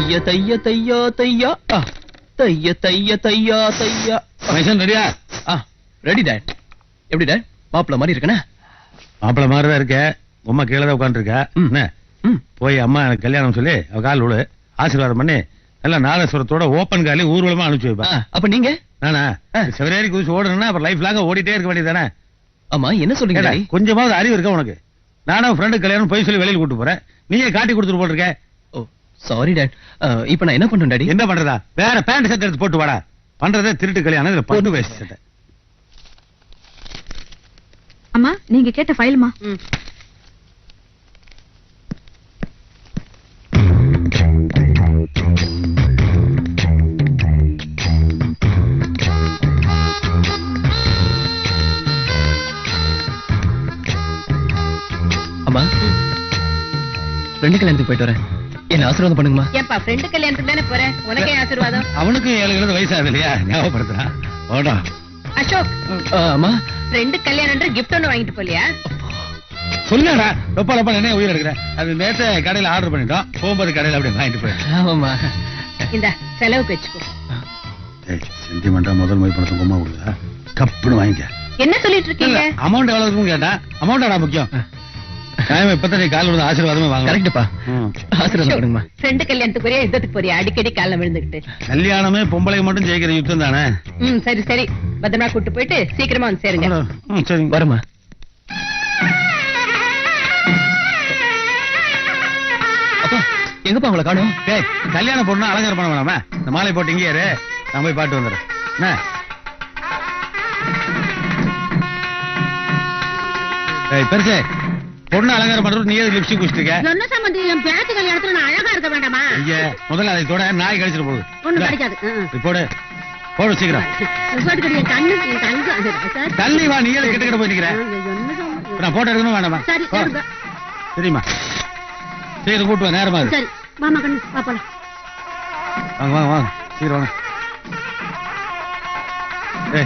தைய தைய தையா தையா தைய தைய தையா தையா. ரெடியா? Ready dot. எப்படி டாட்? மாப்பிள்ள மாதிரி இருக்கனே? மாப்பிள்ள மாதிரி தான் இருக்க. உம்மா கீழே தான் உட்காந்துருக்கா. என்ன போய் அம்மா எனக்கு கல்யாணம் சொல்லி அவ கால் விழு, ஆசீர்வாதம் பண்ணி எல்லாம் நாதஸ்வரத்தோட ஓப்பன் காலி ஊர்வலமா அனுப்பிச்சு வைப்பா. அப்ப நீங்க? நானா செவரேறி குதிச்சு ஓடணும்னா அப்புறம் லைஃப் லாங்க ஓடிட்டே இருக்க வேண்டியதானே? ஆமா, என்ன சொல்றீங்க? கொஞ்சமாவது அறிவு இருக்கா உனக்கு? நானும் ஃப்ரெண்டு கல்யாணம் போய் சொல்லி வெளியில் கூட்டு போறேன், நீயே காட்டி கொடுத்துட்டு போட்டிருக்க. ஓ சாரி டாட். இப்ப நான் என்ன பண்றேன் டாடி? என்ன பண்றதா? வேற பேண்ட் ஷர்ட் எடுத்து போட்டு வாடா. பண்றதே திருட்டு கல்யாணம், இதுல பட்டு வேஸ்ட் சட்டை. அம்மா நீங்க கேட்ட ஃபைல்மா. அம்மா ஃப்ரெண்டு கல்யாணத்துக்கு போயிட்டு வரேன், என்ன ஆசீர்வாதம் பண்ணுங்கம்மா. ஏப்பா ஃப்ரெண்டு கல்யாணத்துக்கு தானே போறேன், உனக்கே ஆசீர்வாதம்? அவனுக்கு 7 வயசாகுது இல்லையா, ஞாபகப்படுத்துறான். ஓடா அசோக். அம்மா ஃப்ரெண்டு கல்யாணம் கிஃப்ட் ஒண்ணு வாங்கிட்டு போலியா? சொன்னடா ரொம்ப என்ன உயிர் எடுக்கிறேன். அது நேற்று கடையில ஆர்டர் பண்ணிட்டோம், போகும்போது கடையில அப்படி வாங்கிட்டு போயிட்டேன். ஆமாம்மா. இந்த செலவுக்கு வச்சுக்கோ. சென்டிமெண்டா முதல் மொழி பணத்தை கும்மா கொடுத்தா கப்புன்னு வாங்கிக்க. என்ன சொல்லிட்டு இருக்கீங்க? அமௌண்ட் எவ்வளவு இருக்குன்னு கேட்டா அமௌண்டா முக்கியம். இப்பதான் நீ கால் விழுந்து ஆசீர்வாதமே வாங்க. கரெக்ட்பா, ஆசீர்வாதம் பண்ணுங்கம்மா. ஃப்ரெண்டு கல்யாணத்துக்கு போறியா யுத்தத்துக்கு போறியா? அடிக்கடி கால்ல விழுந்துகிட்டு. கல்யாணமே பொம்பளை மட்டும் ஜெயிக்கிற யுத்தம் தானே. சரி சரி, பத்திரமா கூட்டு போயிட்டு சீக்கிரமா வந்து சேருங்க. சரி வரமா. அப்பா எங்கப்பா உங்களை காணோம்? கல்யாணம் பொண்ணு அலங்காரம் பண்ண வேணாமா? இந்த மாலை போட்டு இங்கே இரு, நான் போய் பாட்டு வந்துடுறேன். என்ன பெருசு பொண்ணு அலங்காரம் பண்றது, நீ லிப்ஸ்டிக் குடிச்சிருக்க? சொன்ன சம்பந்தி, என் பேச்சு கல்யாணத்துல நான் அழகா இருக்க வேண்டாமா? முதல்ல அதை தொட, நாய் கழிச்சிட்டு போகுது. ஒண்ணு கிடைக்காது. போடு போடு சீக்கிரம். தள்ளி வா, நீ கிட்ட கிட்ட போய் நிக்கிற. நான் போட்டோ எடுக்கணும் வேண்டாமா? சரிம்மா சீக்கிரம் கூட்டு வா, நேரமா இருக்கு. வாங்க வாங்க வாங்க சீக்கிரம் வாங்க.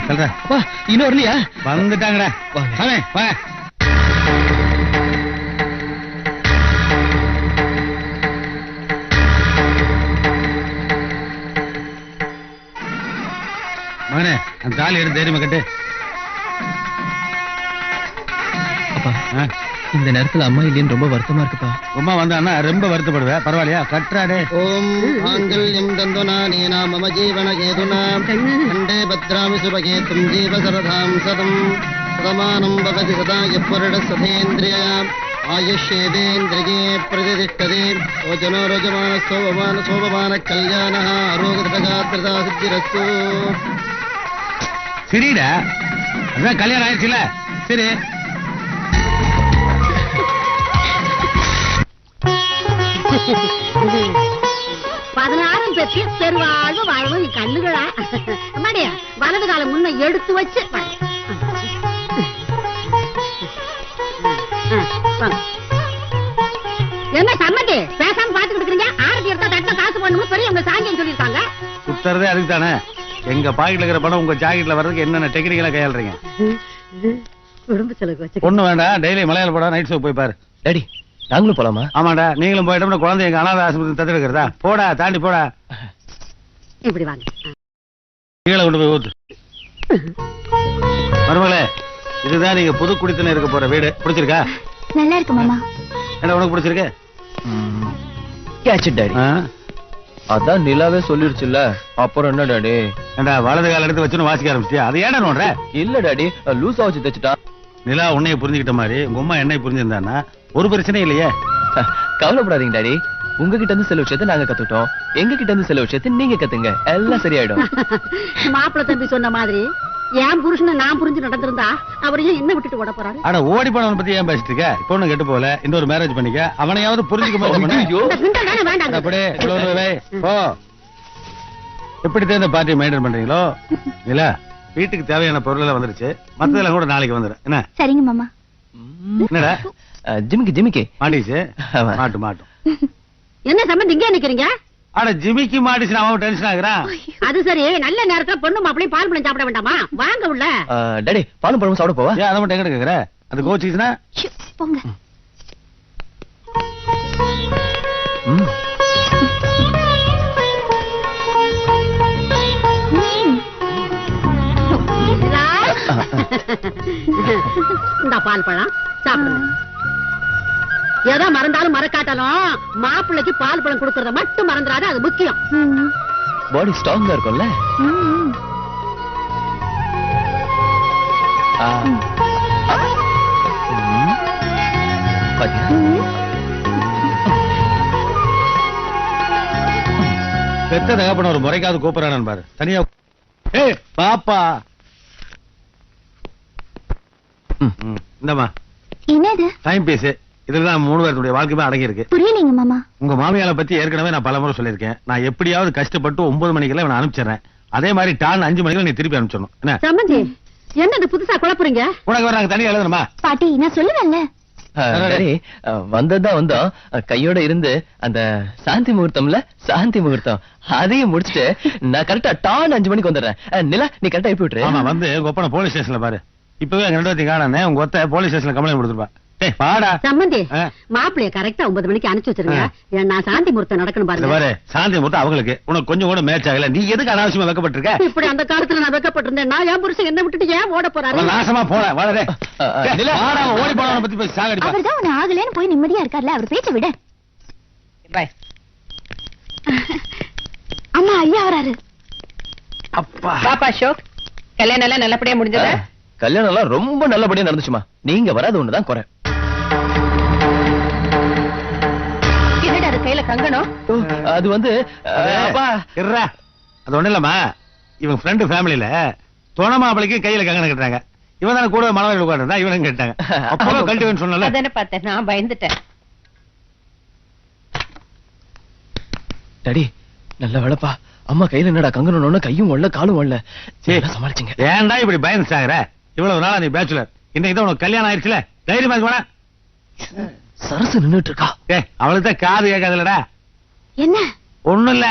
சொல்ற இன்னும் வரலையா? வந்துட்டாங்கடா. வாங்க வாங்க. மகனே அந்த தாலி எடுத்து தைரியமா கட்டு. அப்பா இந்த நேரத்துல அம்மா இல்லைன்னு ரொம்ப வருத்தமா இருக்குப்பா. அம்மா வந்தான்னா ரொம்ப வருத்தப்படுவேன், பரவாயில்லையா? கட்டுறாடே. ஓம் மாங்கல்யம் தந்துனா நீனா மம ஜீவன கேதுனா கண்டே பத்ராமி சுபகேதும் ஜீவ சரதாம் சதம் சதமானம் பகதி சதா யப்பரட சதேந்திரிய ஆயுஷ்யேதேந்திரியே பிரதிஷ்டதே ஓஜனோ ரோஜமான சோபமான கல்யாண ஆரோக்கியதகாத்ரதா சித்திரஸ்து. சரிடா, அதான் கல்யாணம் ஆயிடுச்சுல. சரி பதினாறும் பெற்று பெருவாழ்வு வாழ்வு கண்ணுகளா மாடியா வலது காலம் முன்ன எடுத்து வச்சு என்ன சம்மதி பேசாம பாத்துக்கிட்டு இருக்கீங்க? ஆரத்தி எடுத்தா தட்ட காசு பண்ணணும் சொல்லி உங்க சாங்கியம் சொல்லிருக்காங்க. சுத்தறதே அதுக்கு தானே. எங்க பாக்கெட்ல இருக்கிற பணம் உங்க ஜாக்கெட்ல வர்றதுக்கு என்னென்ன டெக்னிக்கலா கையாளுறீங்க? குடும்ப செலவு வச்சு ஒண்ணு வேண்டாம், டெய்லி மலையாள படம் நைட் ஷோ போய் பாரு. டாடி நாங்களும் போலாமா? ஆமாடா, நீங்களும் போயிட்டோம்னா குழந்தை எங்க அனாதை ஆஸ்பத்திரி தத்தெடுக்கிறதா? போடா, தாண்டி போடா. இப்படி வாங்க, கீழே கொண்டு போய் ஊத்து. மருமகளே, இதுதான் நீங்க புது குடித்தன இருக்க போற வீடு. பிடிச்சிருக்கா? நல்லா இருக்கு மாமா. என்ன உனக்கு பிடிச்சிருக்கு? Catch it daddy. அதான் நிலாவே சொல்லிருச்சுல்ல, அப்புறம் என்ன டாடி? ஏண்டா வலது கால எடுத்து வச்சுன்னு வாசிக்க ஆரம்பிச்சியா? அது ஏடா நோடுற? இல்ல டாடி, லூசா வச்சு தைச்சுட்டா. நிலா உன்னைய புரிஞ்சுக்கிட்ட மாதிரி உங்க அம்மா என்னை புரிஞ்சிருந்தான்னா ஒரு பிரச்சனை இல்லையே. கவலைப்படாதீங்க டாடி, உங்ககிட்ட இருந்து சில விஷயத்தை நாங்க கத்துட்டோம், எங்க கிட்ட இருந்து சில விஷயத்தை நீங்க கத்துங்க, எல்லாம் சரியாயிடும். மாப்பிள்ள தம்பி சொன்ன மாதிரி என் புருஷனை நான் புரிஞ்சு நடந்திருந்தா அவரையும் என்ன விட்டுட்டு ஓட போறாரு? ஆனா ஓடி போனவனை பத்தி ஏன் பேசிட்டு இருக்க? இப்போ ஒண்ணு கெட்டு போல, இன்னொரு மேரேஜ் பண்ணிக்க, அவனையாவது புரிஞ்சுக்க மாட்டேன். அப்படியே போ. எப்படி இந்த பார்ட்டி மெயின்டைன் பண்றீங்களோ? இல்ல வீட்டுக்கு தேவையான பொருள் எல்லாம் வந்துருச்சு, மத்ததெல்லாம் கூட நாளைக்கு வந்துடும். என்ன? சரிங்க மாமா. என்னடா ஜிமிக்கி மாட்டிச்சு? மாட்டும். என்ன சம்பந்தி இங்கே நிக்கிறீங்க? அட ஜிமிக்கி மாட்டிச்சு, அவன் டென்ஷன் ஆகுறான். அது சரி, நல்ல நேரத்துல பொண்ணு மாப்பிளையும் பால் பழம் சாப்பிட வேண்டாமா? வாங்க உள்ள. டாடி பாலும் பழமும் சாப்பிட போவா? ஏன் அதை மட்டும் எங்க கேக்குற? அது கோச்சிச்சுன்னா போங்க. பால் பழம் சாப்பிடுங்க. ஏதோ மறந்தாலும் மறக்காட்டாலும் மாப்பிள்ளைக்கு பால் பழம் கொடுக்கறத மட்டும் மறந்துடாத, அது முக்கியம். பாடி ஸ்ட்ராங்கா இருக்கும்ல. பெத்த தகப்பன ஒரு முறைக்காவது கூப்பிடறான் பாரு. தனியா பாப்பா இந்தமா என்னது டைம் பீஸ். இதுலதான் 3 பேருடைய வாழ்க்கையுமே அடங்கி இருக்கு. புரியலீங்க மாமா. உங்க மாமியால பத்தி ஏற்கனவே நான் பலமுறை சொல்லியிருக்கேன். நான் எப்படியாவது கஷ்டப்பட்டு 9 மணிக்கெல்லாம் இவனை அனுப்பிச்சிடறேன். அதே மாதிரி டான் 5 மணிக்கு நீ திருப்பி அனுப்பிச்சிடணும். என்ன சம்பந்தி, என்ன புதுசா குழப்புறீங்க? உனக்கு வர நாங்க தனியா எழுதணுமா? பாட்டி நான் சொல்லுவேன்ல. சரி, வந்ததுதான் வந்தோம். கையோட இருந்து அந்த சாந்தி முகூர்த்தம்ல சாந்தி முகூர்த்தம் அதையும் முடிச்சுட்டு நான் கரெக்டா டான் 5 மணிக்கு வந்துடுறேன். நிலா, நீ கரெக்டா எழுப்பி விட்டுரு. ஆமா, வந்து உங்க ஒப்பனை போலீஸ் ஸ்டேஷன்ல பாரு. இப்பவே 2 பேர்த்தையும் காணானே. உங்க ஒத்த போலீஸ் ஸ்டேஷன்ல கம்ப்ளைண்ட் கொடுத்துருப்பா. பாடா சம்பந்தி, மாப்பிள்ளைய கரெக்டா 9 மணிக்கு அனுப்பிச்சு வச்சிருங்க. நான் சாந்தி முகூர்த்தம் நடக்கணும் பாருங்க. பாரு, சாந்தி முகூர்த்தம் அவங்களுக்கு, உனக்கு கொஞ்சம் கூட மேட்ச் ஆகல. நீ எதுக்கு அனாவசியமா வெக்கப்பட்டிருக்க? இப்படி அந்த காலத்துல நான் வெக்கப்பட்டிருந்தேன். நான் என் புருஷன் என்ன விட்டுட்டு ஏன் ஓட போறாரு? நாசமா போன வாடரே. ஓடி போன பத்தி பேசி சாகடிப்பா. அவர்தான் உன்னை ஆகலன்னு போய் நிம்மதியா இருக்கார்ல, அவர் பேச்ச விட. அம்மா, ஐயா வராரு. அப்பா பாப்பா அசோக், கல்யாணம் எல்லாம் நல்லபடியா முடிஞ்சதா? கல்யாணம் எல்லாம் ரொம்ப நல்லபடியா நடந்துச்சுமா. நீங்க வராது ஒண்ணுதான் குறை. என்னடா அது கையில கங்கணம்? அது வந்து அப்பா இருடா. அது ஒண்ணு இல்லம்மா, இவன் ஃப்ரெண்டு ஃபேமிலில தொண மாப்பிளைக்கு கையில கங்கணம் கட்டுறாங்க. இவன் தானே கூட மனவர்கள் உட்கார்ந்தா, இவனும் கேட்டாங்க. அப்போ கல்டிவேன் சொன்னல. அதானே பார்த்தேன், நான் பயந்துட்டேன். டாடி, நல்ல வேலைப்பா. அம்மா கையில என்னடா கங்கணம், கையும் ஒல்ல காலும் ஒல்ல. சரி சமாளிச்சுங்க. ஏன்டா இப்படி பயந்து சாகுற? இவ்வளவு நாளா நீ பேச்சுலர், இன்னைக்கு தான் உனக்கு கல்யாணம் ஆயிடுச்சுல, தைரியமா இருக்க வேணா? சரசு நின்னுட்டு இருக்கா. அவளுக்கு தான் காது கேட்காதுலடா. என்ன? ஒண்ணும் இல்ல,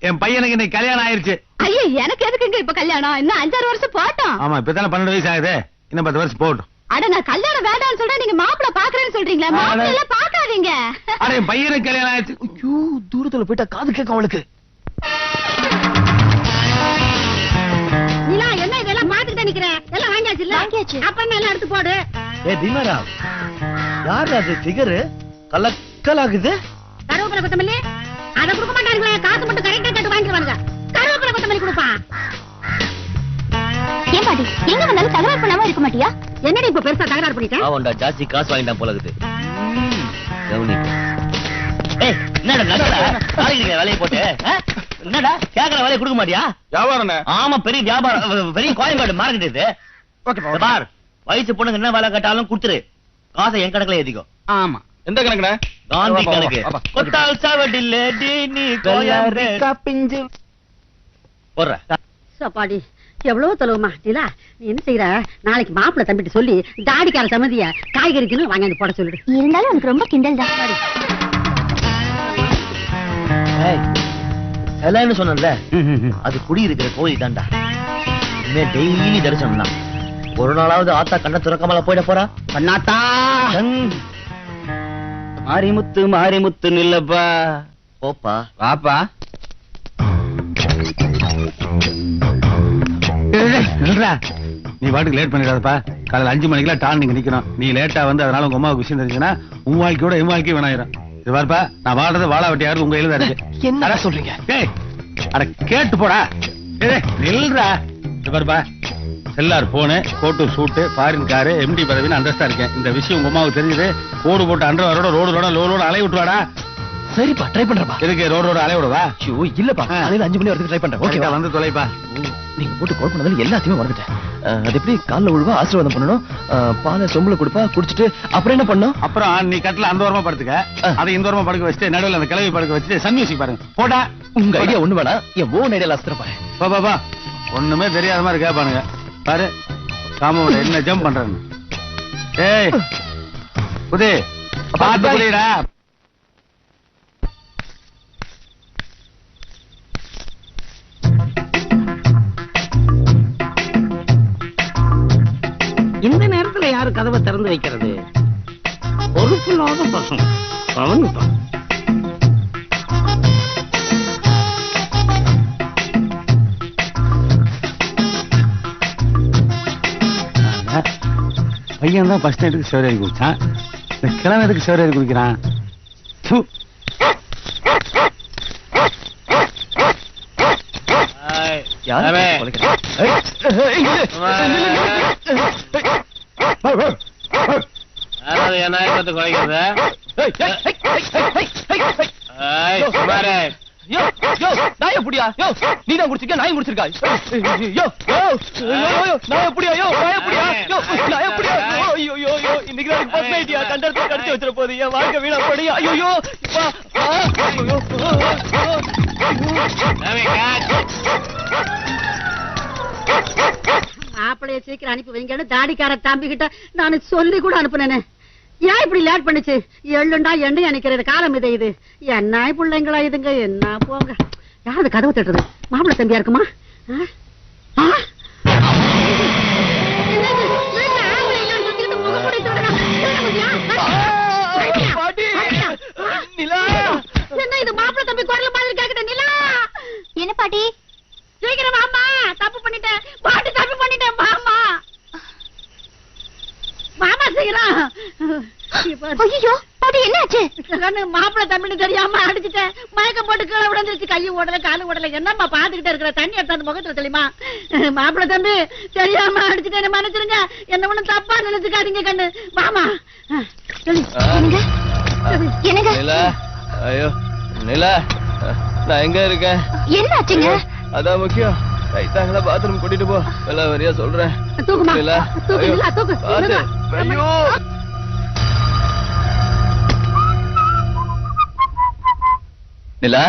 என் பையனுக்கு இன்னைக்கு கல்யாணம் ஆயிருச்சு. ஐயோ, எனக்கு எதுக்குங்க இப்ப கல்யாணம்? இன்னும் 5-6 வருஷம் போட்டோம். ஆமா, இப்பதானே 12 வயசு ஆகுது. இன்னும் 10 வருஷம் போகட்டும். அட, நான் கல்யாணம் வேண்டாம்னு சொல்றேன், நீங்க மாப்பிள்ள பாக்குறேன்னு சொல்றீங்களா? மாப்பிள்ள எல்லாம் பாக்காதீங்க. அட, என் பையனுக்கு கல்யாணம் ஆயிடுச்சு. ஐயோ, தூரத்துல போயிட்டா காது கேட்கும் அவளுக்கு. நிலா, என்ன இதெல்லாம் பாத்துக்கிட்டே நிக்கிறேன்? எல்லாம் வாங்கியாச்சு இல்ல? வாங்கியாச்சு. அப்ப எல்லாம் எடுத்து போடு. தீமாரா, யார் அது ஃபிகர் கலக்கலாகுது? கருவேப்பிலை கொத்தமல்லி அத கொடுக்க மாட்டாங்களே, காசு மட்டும் கரெக்டா கேட்டு வாங்கிடுவாங்க. கருவேப்பிலை கொத்தமல்லி கொடுப்பா. ஏன் பாட்டி, எங்க வந்தாலும் தகராறு பண்ணாம இருக்க மாட்டியா? என்னடி இப்ப பெருசா தகராறு பண்ணிட்டேன்? அவன்டா ஜாஸ்தி காசு வாங்கிட்டான் போல இருக்குது. என்னடா நடடா ஆளுங்க வேலையை போட்டு என்னடா கேக்குற வேலையை கொடுக்க மாட்டியா? வியாபாரம் ஆமா, பெரிய வியாபாரம், பெரிய கோயம்பேடு மார்க்கெட் இது. பார், வயசு பொண்ணுங்க என்ன வேலை கேட்டாலும் கொடுத்துரு. காசை என் கணக்குல ஏத்திக்கோ. ஆமா. எந்த கணக்குடா? காந்தி கணக்கு. கொத்தால் சாவடில்ல நீ கோயம்பேடு பிஞ்சு போற. சப்பாடி எவ்வளவு தொலைவுமா. நிலா, நீ என்ன செய்யற? நாளைக்கு மாப்பிள்ளை தம்பிட்டு சொல்லி தாடிக்கார சம்மதிய காய்கறிக்குன்னு வாங்கி போட சொல்லிடு. இருந்தாலும் உனக்கு ரொம்ப கிண்டல் தான். சிலைன்னு சொன்னல, அது குடி இருக்கிற கோயில் தான்டா. இனிமே டெய்லி தரிசனம் தான். ஒரு நாளாவது ஆத்தா கண்ண துறக்கமல போயிட போறா. பண்ணாத்தா மாரிமுத்து மாரிமுத்து நில்லப்பா. போப்பா வாப்பா. நீ பாட்டுக்கு லேட் பண்ணிடாதப்பா. காலையில 5 மணிக்கெல்லாம் டான் நீங்க நிக்கணும். நீ லேட்டா வந்து அதனால உங்க அம்மாவுக்கு விஷயம் தெரிஞ்சுன்னா உன் வாழ்க்கையோட என் வாழ்க்கை வேணாயிரும். இது பாருப்பா, நான் வாழ்றது வாழா வெட்டியாரு உங்க கையில தான் இருக்கு. என்ன சொல்றீங்க? டேய், அட கேட்டு போடா. நில்றா. இது பாருப்பா, செல்லார் போனு, கோட்டூர் சூட்டு, ஃபாரின் காரு, எம்டி பதவின்னு அந்தஸ்தா இருக்கேன். இந்த விஷயம் உங்க அம்மாவுக்கு தெரிஞ்சது. கோடு போட்டு அண்டரோட ரோடு லோடு அலைய விட்டுவாடா. சரிப்பா, ட்ரை பண்றப்பா. எதுக்கு ரோடு அலைய விடுவா? ஐயோ இல்லப்பா, காலையில 5 மணி வரைக்கும் ட்ரை பண்றேன். ஓகேவா? வந்து தொலைப்பா. நீங்க போட்டு கால் பண்ணதால எல்லாத்தையுமே மறந்துட்டேன். அது எப்படி கால்ல விழுவா, ஆசீர்வாதம் பண்ணணும், பாலை சொம்புல கொடுப்பா, குடிச்சிட்டு அப்புறம் என்ன பண்ணும்? அப்புறம் நீ கட்டில அந்த ஓரமா படுத்துக்க, அதை இந்த ஓரமா படுக்க வச்சுட்டு நடுவில் அந்த கிளவி படுக்க வச்சுட்டு சன் மியூசிக் பாருங்க. போடா. உங்க ஐடியா ஒண்ணு வேணா, என் ஓன் ஐடியா லாஸ்ட் பாரு. பா ஒண்ணுமே தெரியாத மாதிரி கேட்பானுங்க பாரு. காமோட என்ன ஜம்ப் பண்றேன்னு. ஏய் புதி, பாத்து புரியடா. இந்த நேரத்துல யாரு கதவை திறந்து வைக்கிறது? பொறுப்பில்லாத பசங்க கவனிப்பான். பையன் தான் ஃபர்ஸ்ட் நைட்டுக்கு சிவரேறி குடிச்சான். இந்த கிழமை எதுக்கு சிவரேறி குடிக்கிறான்? ப்பு. யாரு அவன். கொலைக்கிறான்? ஏய், யாராவது என் நாயகத்தை குறைக்கிறது? ஏய், சுமாரே. யோ, யோ, நாயை புடியா? யோ, நீதான் குடிச்சிருக்க, நாயும் குடிச்சிருக்கா? யோ, யோ, யோ, நாயை புடியா? யோ, நாயை புடியா? யோ, நாயை புடியா? ஐயோ, யோ, யோ, இன்னைக்கு தான் first night யா, கண்டத்தை கடிச்சு வச்சிட போகுது. என் வாழ்க்கை வீணா போடி. ஐயோ, யோ, அப்பா, ஐயோ, மாப்பிளைய சீக்கிரம் அனுப்பி வைங்கன்னு தாடிக்கார தம்பி கிட்ட நான் சொல்லி கூட அனுப்புனேனே. ஏன் இப்படி லேட் பண்ணுச்சு? எள்ளுண்டா எண்ணெய் அணைக்கிறது காலம் இது. இது என்ன பிள்ளைங்களா இதுங்க? என்ன போங்க. யாரு கதவு தட்டுறது? மாப்பிள்ளை தம்பியா இருக்குமா? ஆ? ஆ? என்னது? வீட்டுல ஆம்பளை இல்லைன்னு சொல்லிட்டு முக மூடி சொல்றா. பாட்டி, நிலா. என்ன இது மாப்பிள்ளை தம்பி குரல் மாதிரி கேக்குது? நிலா, என்ன பாட்டி? சீக்கிரம் மாமா, தப்பு பண்ணிட்டேன் பாட்டி, தப்பு பண்ணிட்டேன் மாமா. மாமா சீக்கிரம். ஐயோ பாட்டி என்னாச்சு? மாப்பிள்ளை தம்பின்னு தெரியாம அடிச்சுட்டேன். மயக்கம் போட்டு கீழே விழுந்துருச்சு. கையை ஓடல, காலு ஓடல. என்னம்மா பாத்துக்கிட்டே இருக்கிற? தண்ணி எடுத்தாந்து முகத்துல தெரியுமா? மாப்பிள்ளை தம்பி தெரியாம அடிச்சுட்டேன், மன்னிச்சிருங்க. என்ன ஒண்ணும் தப்பா நினைச்சுக்காதீங்க கண்ணு. மாமா என்னங்க? என்னங்க? நிலா, ஐயோ, நிலா, நான் எங்க இருக்கேன்? என்னாச்சுங்க? அதான் முக்கியம். கைத்தாங்களா பாத்ரூம் கூட்டிட்டு போ. எல்லாம் வரியா சொல்றேன். தூக்குமா, நிலா, தூக்கு, ஐயோ, நிலா, தூக்கு. பாத்து. ஐயோ. நிலா,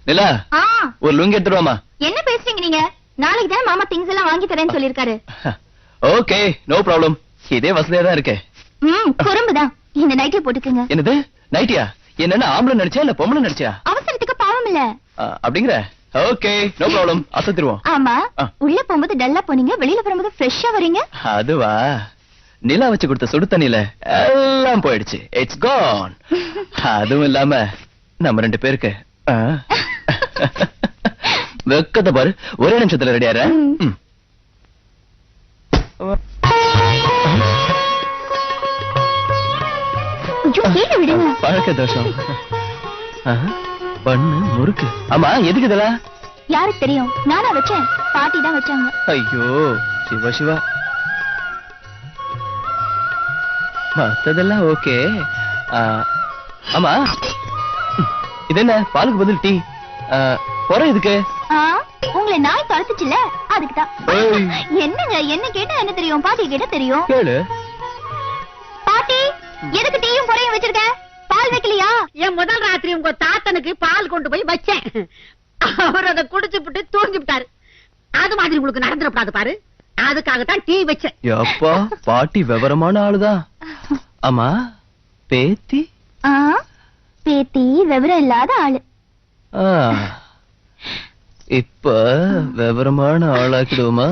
நிலா, ஆ, ஒரு லுங்கி எடுத்துட்டு வாமா. என்ன பேசுறீங்க நீங்க? நாளைக்கு தான் மாமா திங்ஸ் எல்லாம் வாங்கி தரேன்னு சொல்லிருக்காரு. Okay, no problem. இதே வசதியா தான் இருக்கே. குறும்புதான். இந்த நைட்டே போட்டுக்குங்க. என்னது நைட்டியா? என்னன்னா ஆம்பளை நடிச்சா இல்ல பொம்பளை நடிச்சா? அவசரத்துக்கு பாவம் இல்ல. அப்படிங்கிற? Okay, no problem. அசத்திருவோம். ஆமா, ஆ. உள்ள போகும்போது டல்லா போனீங்க, வெளியில வரும்போது ஃப்ரெஷ்ஷா வரீங்க. அதுவா? நிலா வச்சு கொடுத்த சுடு தண்ணியில எல்லாம் போயிடுச்சு. இட்ஸ் கான். அதுவும் இல்லாம நம்ம 2 பேருக்கு வெக்கத்தை பாரு. ஒரே நிமிஷத்துல ரெடியார. கீழே விடுங்க. பழக்க தோஷம். பண்ணு முறுக்கு. ஆமா, எதுக்கு இதெல்லாம்? யாருக்கு தெரியும்? நானா வச்சேன். பாட்டி தான் வச்சாங்க. ஐயோ, சிவா சிவா. மத்ததெல்லாம் ஓகே. ஆமா, இது என்ன? பாலுக்கு பதில் டீ. போற இதுக்கு? உங்களை நாய் துரத்துச்சுல, அதுக்குதான். ஏய். என்னங்க, என்ன கேட்டா என்ன தெரியும்? பாட்டி கேட்டா தெரியும். கேளு. பாட்டி, எதுக்கு டீயும் பொறையும் வச்சிருக்க? பால் வைக்கலையா? என் முதல் ராத்திரி உங்க தாத்தனுக்கு பால் கொண்டு போய் வச்சேன். அவர் அதை குடிச்சு விட்டு தூங்கி விட்டாரு. அது மாதிரி உங்களுக்கு நடந்துடக்கூடாது பாரு. அதுக்காகத்தான் டீ வச்சேன். எப்பா, பாட்டி விவரமான ஆளுதான். ஆமா, பேத்தி? பேத்தி விவரம் இல்லாத ஆளு. இப்ப விவரமான ஆளாக்கிடுவோமா?